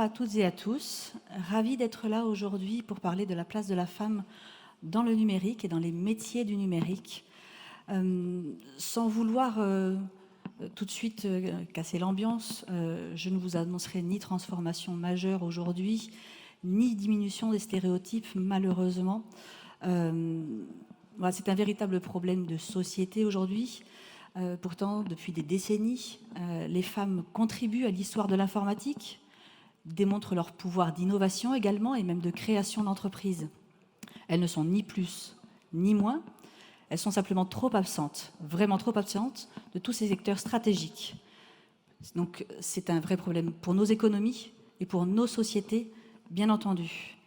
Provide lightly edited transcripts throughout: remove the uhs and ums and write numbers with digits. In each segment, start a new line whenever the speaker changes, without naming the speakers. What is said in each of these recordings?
à toutes et à tous. Ravie d'être là aujourd'hui pour parler de la place de la femme dans le numérique et dans les métiers du numérique. Sans vouloir tout de suite casser l'ambiance, je ne vous annoncerai ni transformation majeure aujourd'hui, ni diminution des stéréotypes, malheureusement. Voilà, c'est un véritable problème de société aujourd'hui. Pourtant, depuis des décennies, les femmes contribuent à l'histoire de l'informatique, démontrent leur pouvoir d'innovation également et même de création d'entreprises. Elles ne sont ni plus ni moins, elles sont simplement trop absentes, vraiment trop absentes de tous ces secteurs stratégiques. Donc c'est un vrai problème pour nos économies et pour nos sociétés, bien entendu.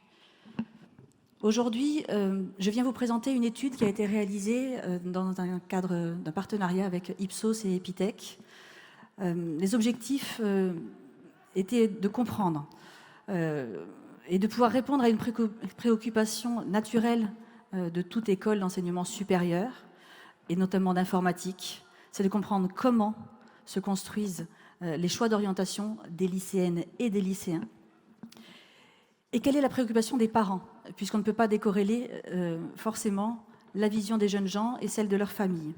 Aujourd'hui, je viens vous présenter une étude qui a été réalisée dans un cadre d'un partenariat avec Ipsos et Epitech. Les objectifs étaient de comprendre et de pouvoir répondre à une préoccupation naturelle de toute école d'enseignement supérieur, et notamment d'informatique. C'est de comprendre comment se construisent les choix d'orientation des lycéennes et des lycéens. Et quelle est la préoccupation des parents, puisqu'on ne peut pas décorréler forcément la vision des jeunes gens et celle de leur famille.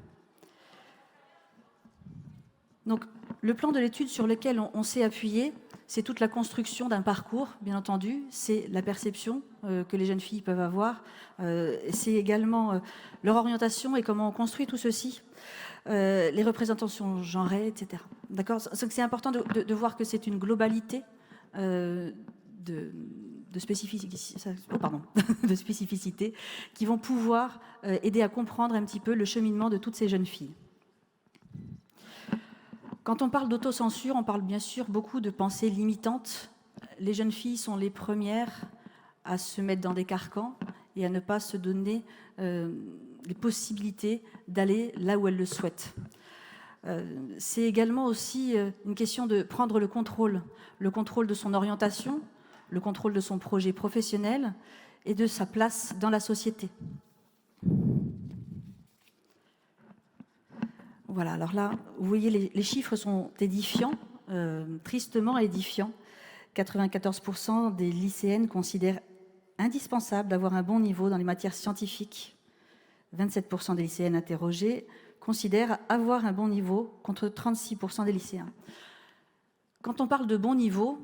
Donc, le plan de l'étude sur lequel on s'est appuyé, c'est toute la construction d'un parcours, bien entendu, c'est la perception que les jeunes filles peuvent avoir, c'est également leur orientation et comment on construit tout ceci, les représentations genrées, etc. D'accord ? C'est important de voir que c'est une globalité de spécificités qui vont pouvoir aider à comprendre un petit peu le cheminement de toutes ces jeunes filles. Quand on parle d'autocensure, on parle bien sûr beaucoup de pensées limitantes. Les jeunes filles sont les premières à se mettre dans des carcans et à ne pas se donner les possibilités d'aller là où elles le souhaitent. C'est également aussi une question de prendre le contrôle de son orientation, le contrôle de son projet professionnel et de sa place dans la société. Voilà, alors là, vous voyez, les chiffres sont édifiants, tristement édifiants. 94% des lycéennes considèrent indispensable d'avoir un bon niveau dans les matières scientifiques. 27% des lycéennes interrogées considèrent avoir un bon niveau, contre 36% des lycéens. Quand on parle de bon niveau,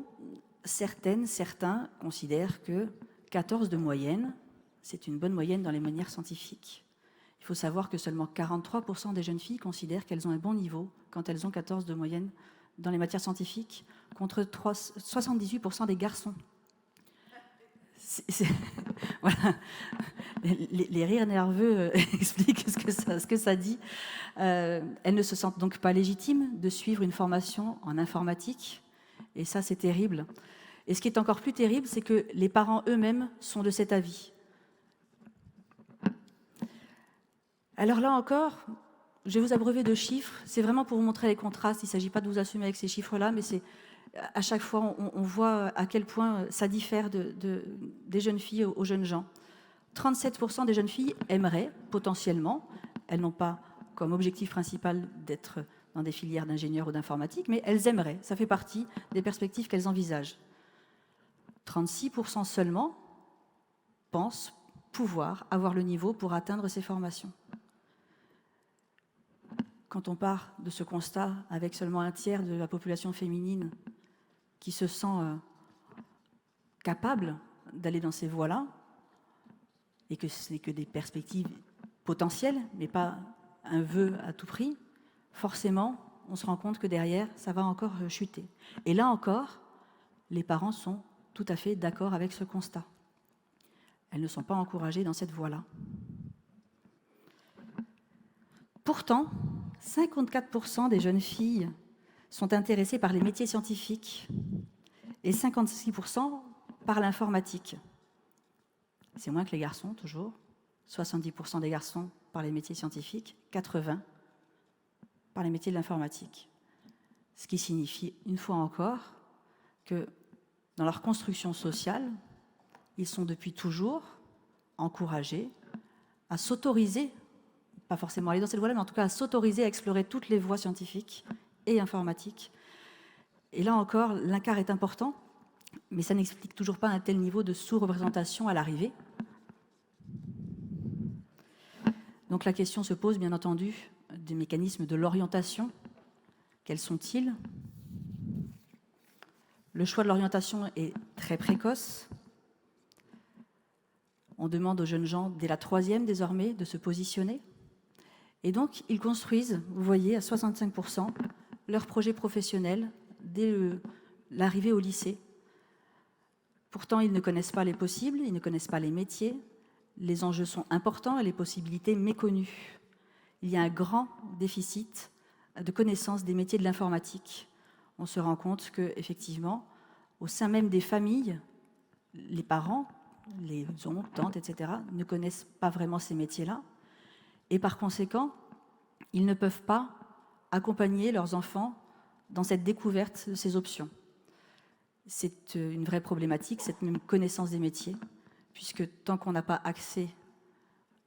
certains considèrent que 14 de moyenne, c'est une bonne moyenne dans les matières scientifiques. Il faut savoir que seulement 43% des jeunes filles considèrent qu'elles ont un bon niveau quand elles ont 14 de moyenne dans les matières scientifiques, contre 78% des garçons. Voilà. Les rires nerveux expliquent ce que ça dit. Elles ne se sentent donc pas légitimes de suivre une formation en informatique, et ça, c'est terrible. Et ce qui est encore plus terrible, c'est que les parents eux-mêmes sont de cet avis. Alors là encore, je vais vous abreuver de chiffres. C'est vraiment pour vous montrer les contrastes. Il ne s'agit pas de vous assumer avec ces chiffres-là, mais c'est à chaque fois, on voit à quel point ça diffère des jeunes filles aux jeunes gens. 37% des jeunes filles aimeraient, potentiellement, elles n'ont pas comme objectif principal d'être dans des filières d'ingénieurs ou d'informatique, mais elles aimeraient. Ça fait partie des perspectives qu'elles envisagent. 36% seulement pensent pouvoir avoir le niveau pour atteindre ces formations. Quand on part de ce constat avec seulement un tiers de la population féminine qui se sent capable d'aller dans ces voies-là, et que ce n'est que des perspectives potentielles, mais pas un vœu à tout prix, forcément, on se rend compte que derrière, ça va encore chuter. Et là encore, les parents sont tout à fait d'accord avec ce constat. Elles ne sont pas encouragées dans cette voie-là. Pourtant, 54% des jeunes filles sont intéressées par les métiers scientifiques et 56% par l'informatique. C'est moins que les garçons, toujours. 70% des garçons par les métiers scientifiques, 80% par les métiers de l'informatique. Ce qui signifie, une fois encore, que dans leur construction sociale, ils sont depuis toujours encouragés à s'autoriser, pas forcément aller dans cette voie-là, mais en tout cas à s'autoriser à explorer toutes les voies scientifiques et informatiques. Et là encore, l'écart est important. Mais ça n'explique toujours pas un tel niveau de sous-représentation à l'arrivée. Donc la question se pose, bien entendu, des mécanismes de l'orientation. Quels sont-ils? Le choix de l'orientation est très précoce. On demande aux jeunes gens, dès la 3e désormais, de se positionner. Et donc, ils construisent, vous voyez, à 65%, leur projet professionnel dès l'arrivée au lycée. Pourtant, ils ne connaissent pas les possibles, ils ne connaissent pas les métiers. Les enjeux sont importants et les possibilités méconnues. Il y a un grand déficit de connaissance des métiers de l'informatique. On se rend compte qu'effectivement, au sein même des familles, les parents, les oncles, tantes, etc., ne connaissent pas vraiment ces métiers-là. Et par conséquent, ils ne peuvent pas accompagner leurs enfants dans cette découverte de ces options. C'est une vraie problématique, cette même connaissance des métiers, puisque tant qu'on n'a pas accès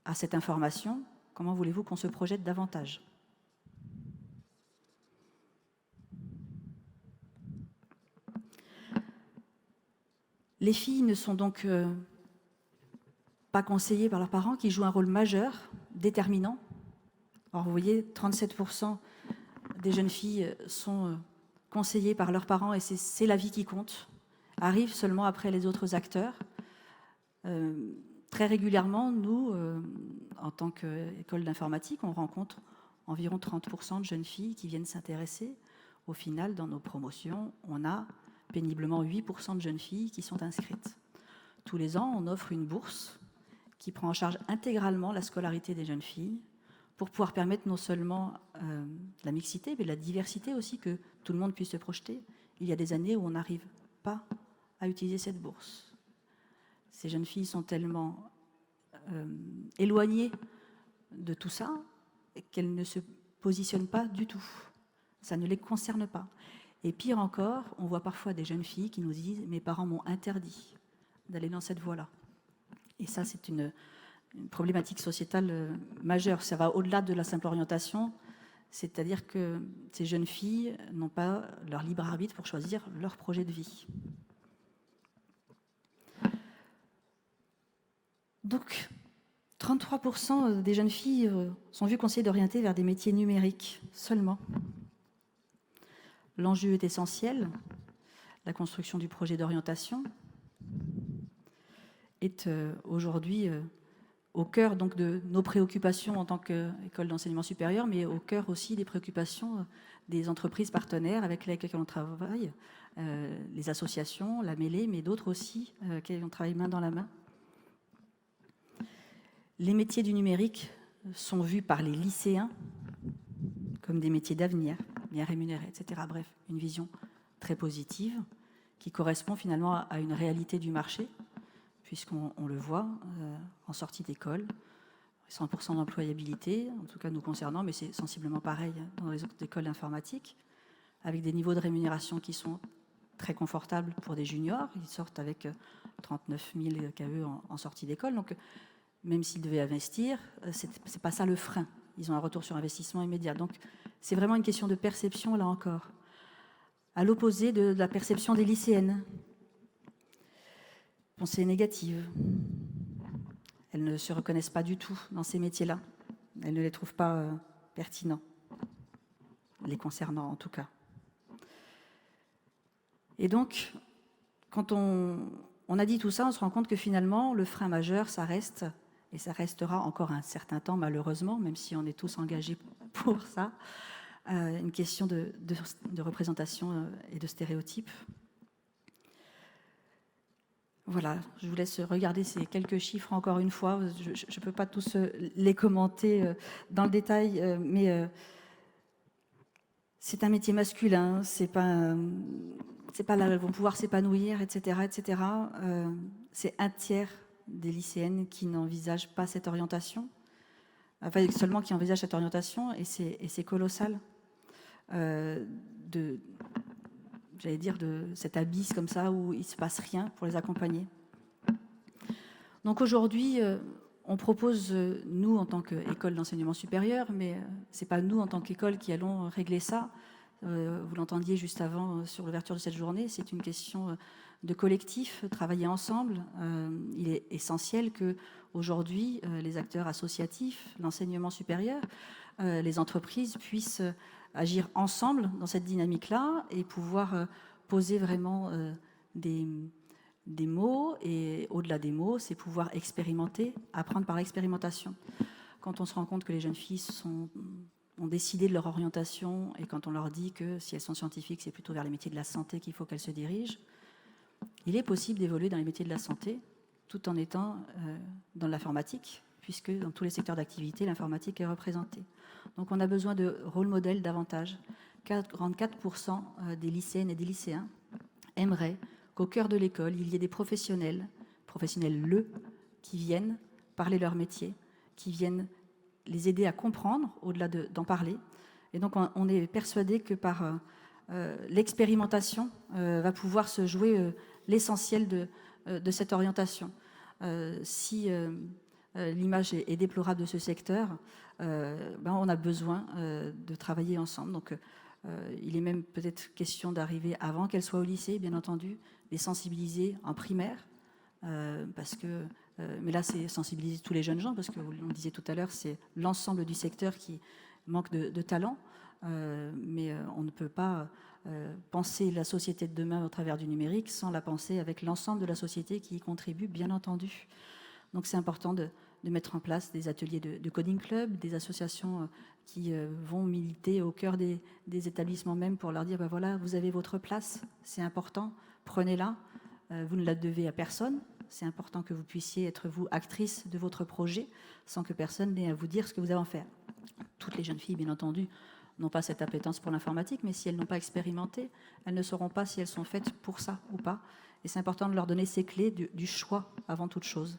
à cette information, comment voulez-vous qu'on se projette davantage? Les filles ne sont donc pas conseillées par leurs parents, qui jouent un rôle majeur, déterminant. Alors vous voyez, 37% des jeunes filles sont conseillées par leurs parents et c'est la vie qui compte, arrivent seulement après les autres acteurs. Très régulièrement, nous, en tant qu'école d'informatique, on rencontre environ 30% de jeunes filles qui viennent s'intéresser. Au final, dans nos promotions, on a péniblement 8% de jeunes filles qui sont inscrites. Tous les ans, on offre une bourse qui prend en charge intégralement la scolarité des jeunes filles pour pouvoir permettre non seulement la mixité, mais la diversité aussi, que tout le monde puisse se projeter. Il y a des années où on n'arrive pas à utiliser cette bourse. Ces jeunes filles sont tellement éloignées de tout ça qu'elles ne se positionnent pas du tout. Ça ne les concerne pas. Et pire encore, on voit parfois des jeunes filles qui nous disent « mes parents m'ont interdit d'aller dans cette voie-là ». Et ça, c'est une problématique sociétale majeure. Ça va au-delà de la simple orientation, c'est-à-dire que ces jeunes filles n'ont pas leur libre arbitre pour choisir leur projet de vie. Donc, 33% des jeunes filles sont vues conseillées d'orienter vers des métiers numériques seulement. L'enjeu est essentiel. La construction du projet d'orientation est aujourd'hui au cœur donc, de nos préoccupations en tant qu'école d'enseignement supérieur, mais au cœur aussi des préoccupations des entreprises partenaires avec lesquelles on travaille, les associations, la mêlée, mais d'autres aussi, qui on travaille main dans la main. Les métiers du numérique sont vus par les lycéens comme des métiers d'avenir, bien rémunérés, etc. Bref, une vision très positive qui correspond finalement à une réalité du marché, puisqu'on le voit en sortie d'école, 100% d'employabilité, en tout cas nous concernant, mais c'est sensiblement pareil dans les autres écoles informatiques, avec des niveaux de rémunération qui sont très confortables pour des juniors. Ils sortent avec 39 000 KE en sortie d'école. Donc, même s'ils devaient investir, c'est pas ça le frein. Ils ont un retour sur investissement immédiat. Donc, c'est vraiment une question de perception, là encore. À l'opposé de la perception des lycéennes. Pensée négative. Elles ne se reconnaissent pas du tout dans ces métiers-là. Elles ne les trouvent pas pertinents, les concernant en tout cas. Et donc, quand on a dit tout ça, on se rend compte que finalement, le frein majeur, ça reste, et ça restera encore un certain temps malheureusement, même si on est tous engagés pour ça, une question de représentation et de stéréotypes. Voilà, je vous laisse regarder ces quelques chiffres encore une fois. Je ne peux pas tous les commenter dans le détail, mais c'est un métier masculin, c'est pas là elles vont pouvoir s'épanouir, etc., etc. C'est un tiers des lycéennes qui n'envisagent pas cette orientation, enfin seulement qui envisagent cette orientation, et c'est colossal. De cet abysse comme ça où il ne se passe rien pour les accompagner. Donc aujourd'hui, on propose, nous, en tant qu'école d'enseignement supérieur, mais ce n'est pas nous, en tant qu'école, qui allons régler ça, Vous l'entendiez juste avant sur l'ouverture de cette journée, c'est une question de collectif, travailler ensemble. Il est essentiel qu'aujourd'hui, les acteurs associatifs, l'enseignement supérieur, les entreprises puissent agir ensemble dans cette dynamique-là et pouvoir poser vraiment des mots. Et au-delà des mots, c'est pouvoir expérimenter, apprendre par l'expérimentation. Quand on se rend compte que les jeunes filles ont décidé de leur orientation et quand on leur dit que si elles sont scientifiques, c'est plutôt vers les métiers de la santé qu'il faut qu'elles se dirigent, il est possible d'évoluer dans les métiers de la santé tout en étant dans l'informatique, puisque dans tous les secteurs d'activité, l'informatique est représentée. Donc on a besoin de rôle modèle davantage. 44% des lycéennes et des lycéens aimeraient qu'au cœur de l'école, il y ait des professionnels qui viennent parler leur métier, qui viennent les aider à comprendre, au-delà d'en parler. Et donc, on est persuadé que par l'expérimentation va pouvoir se jouer l'essentiel de cette orientation. Si l'image est déplorable de ce secteur, on a besoin de travailler ensemble. Donc, il est même peut-être question d'arriver avant qu'elle soit au lycée, bien entendu, les sensibiliser en primaire, parce que mais là, c'est sensibiliser tous les jeunes gens, parce que, on le disait tout à l'heure, c'est l'ensemble du secteur qui manque de talent. Mais on ne peut pas penser la société de demain au travers du numérique sans la penser avec l'ensemble de la société qui y contribue, bien entendu. Donc c'est important de mettre en place des ateliers de coding club, des associations qui vont militer au cœur des établissements même pour leur dire, voilà, vous avez votre place, c'est important, prenez-la, vous ne la devez à personne. C'est important que vous puissiez être, vous, actrice de votre projet, sans que personne n'ait à vous dire ce que vous avez à en faire. Toutes les jeunes filles, bien entendu, n'ont pas cette appétence pour l'informatique, mais si elles n'ont pas expérimenté, elles ne sauront pas si elles sont faites pour ça ou pas. Et c'est important de leur donner ces clés du choix avant toute chose.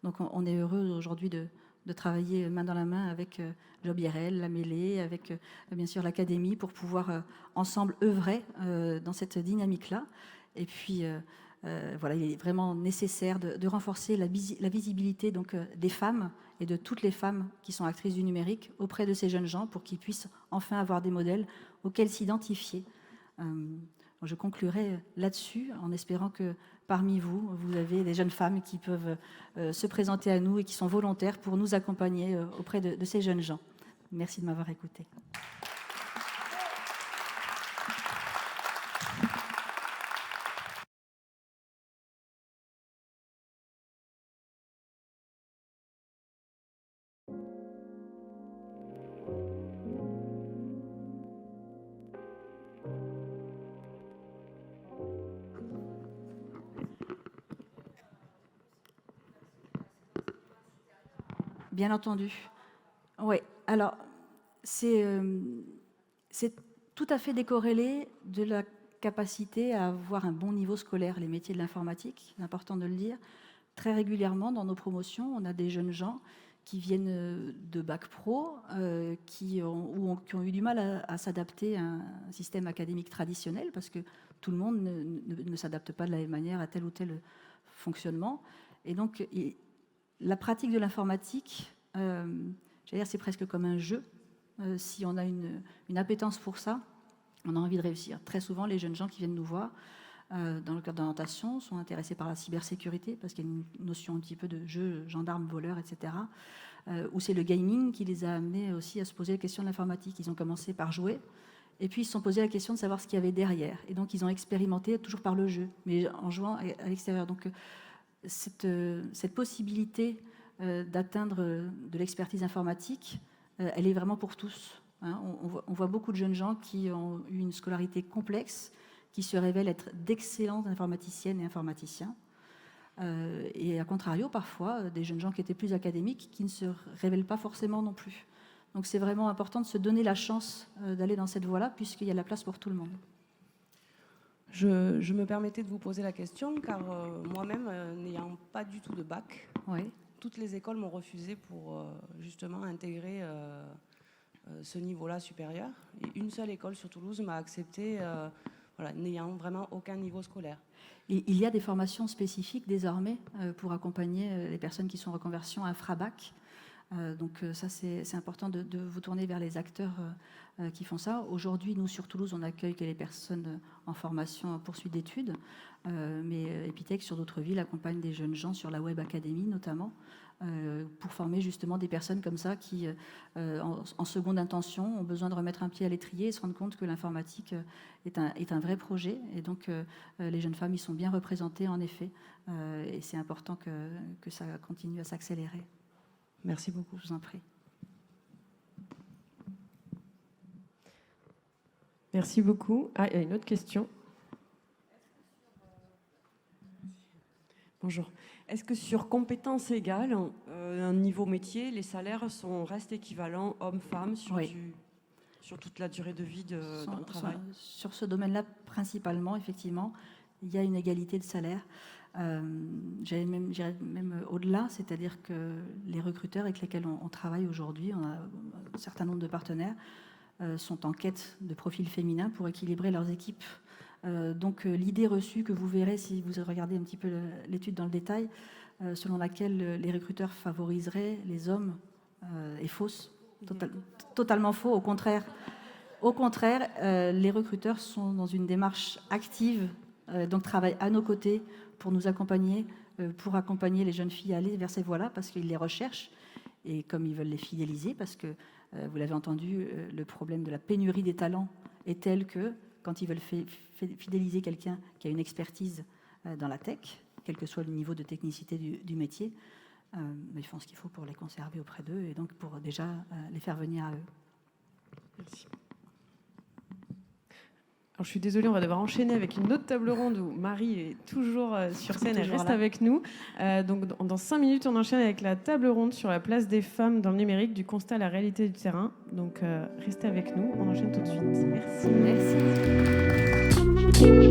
Donc on est heureux aujourd'hui de travailler main dans la main avec Job IRL, la Mêlée, avec bien sûr l'Académie, pour pouvoir ensemble œuvrer dans cette dynamique-là. Et puis... voilà, il est vraiment nécessaire de renforcer la visibilité donc, des femmes et de toutes les femmes qui sont actrices du numérique auprès de ces jeunes gens pour qu'ils puissent enfin avoir des modèles auxquels s'identifier. Je conclurai là-dessus en espérant que parmi vous, vous avez des jeunes femmes qui peuvent se présenter à nous et qui sont volontaires pour nous accompagner auprès de ces jeunes gens. Merci de m'avoir écouté. Bien entendu. Oui, alors c'est tout à fait décorrélé de la capacité à avoir un bon niveau scolaire, les métiers de l'informatique, c'est important de le dire. Très régulièrement, dans nos promotions, on a des jeunes gens qui viennent de bac pro, qui ont eu du mal à s'adapter à un système académique traditionnel, parce que tout le monde ne s'adapte pas de la même manière à tel ou tel fonctionnement. Et donc, la pratique de l'informatique, c'est presque comme un jeu. Si on a une appétence pour ça, on a envie de réussir. Très souvent, les jeunes gens qui viennent nous voir dans le cadre d'orientation sont intéressés par la cybersécurité, parce qu'il y a une notion un petit peu de jeu, gendarme, voleur, etc. Ou c'est le gaming qui les a amenés aussi à se poser la question de l'informatique. Ils ont commencé par jouer, et puis ils se sont posé la question de savoir ce qu'il y avait derrière. Et donc ils ont expérimenté toujours par le jeu, mais en jouant à l'extérieur. Donc cette possibilité d'atteindre de l'expertise informatique, elle est vraiment pour tous. Hein. On voit beaucoup de jeunes gens qui ont eu une scolarité complexe, qui se révèlent être d'excellentes informaticiennes et informaticiens. Et à contrario, parfois, des jeunes gens qui étaient plus académiques, qui ne se révèlent pas forcément non plus. Donc c'est vraiment important de se donner la chance d'aller dans cette voie-là, puisqu'il y a de la place pour tout le monde.
Je me permettais de vous poser la question, car moi-même, n'ayant pas du tout de bac,
oui.
Toutes les écoles m'ont refusé pour justement intégrer ce niveau-là supérieur. Et une seule école sur Toulouse m'a accepté, n'ayant vraiment aucun niveau scolaire.
Il y a des formations spécifiques désormais pour accompagner les personnes qui sont en reconversion infra-bac. Donc ça, c'est important de vous tourner vers les acteurs qui font ça. Aujourd'hui, nous, sur Toulouse, on accueille que les personnes en formation en poursuite d'études, mais Epitech, sur d'autres villes, accompagne des jeunes gens sur la Web Academy, notamment, pour former justement des personnes comme ça qui, en seconde intention, ont besoin de remettre un pied à l'étrier et se rendre compte que l'informatique est un vrai projet. Et donc, les jeunes femmes y sont bien représentées, en effet, et c'est important que ça continue à s'accélérer.
Merci beaucoup.
Je vous en prie.
Merci beaucoup. Ah, il y a une autre question. Bonjour. Est-ce que sur compétences égales, un niveau métier, les salaires restent équivalents hommes-femmes sur toute la durée de vie d'un travail?
Sur ce domaine-là, principalement, effectivement, il y a une égalité de salaire. J'irais même au-delà, c'est-à-dire que les recruteurs avec lesquels on travaille aujourd'hui, on a un certain nombre de partenaires, sont en quête de profils féminins pour équilibrer leurs équipes. Donc l'idée reçue que vous verrez si vous regardez un petit peu l'étude dans le détail, selon laquelle les recruteurs favoriseraient les hommes, est fausse, totalement faux. Au contraire, les recruteurs sont dans une démarche active, donc travaillent à nos côtés pour nous accompagner, pour accompagner les jeunes filles à aller vers ces voies-là, parce qu'ils les recherchent, et comme ils veulent les fidéliser, parce que, vous l'avez entendu, le problème de la pénurie des talents est tel que, quand ils veulent fidéliser quelqu'un qui a une expertise dans la tech, quel que soit le niveau de technicité du métier, ils font ce qu'il faut pour les conserver auprès d'eux, et donc pour déjà les faire venir à eux.
Merci. Alors, je suis désolée, on va devoir enchaîner avec une autre table ronde où Marie est toujours sur scène, elle reste avec nous. Donc, dans 5 minutes, on enchaîne avec la table ronde sur la place des femmes dans le numérique, du constat à la réalité du terrain. Donc, restez avec nous, on enchaîne tout de suite. Merci.
Merci.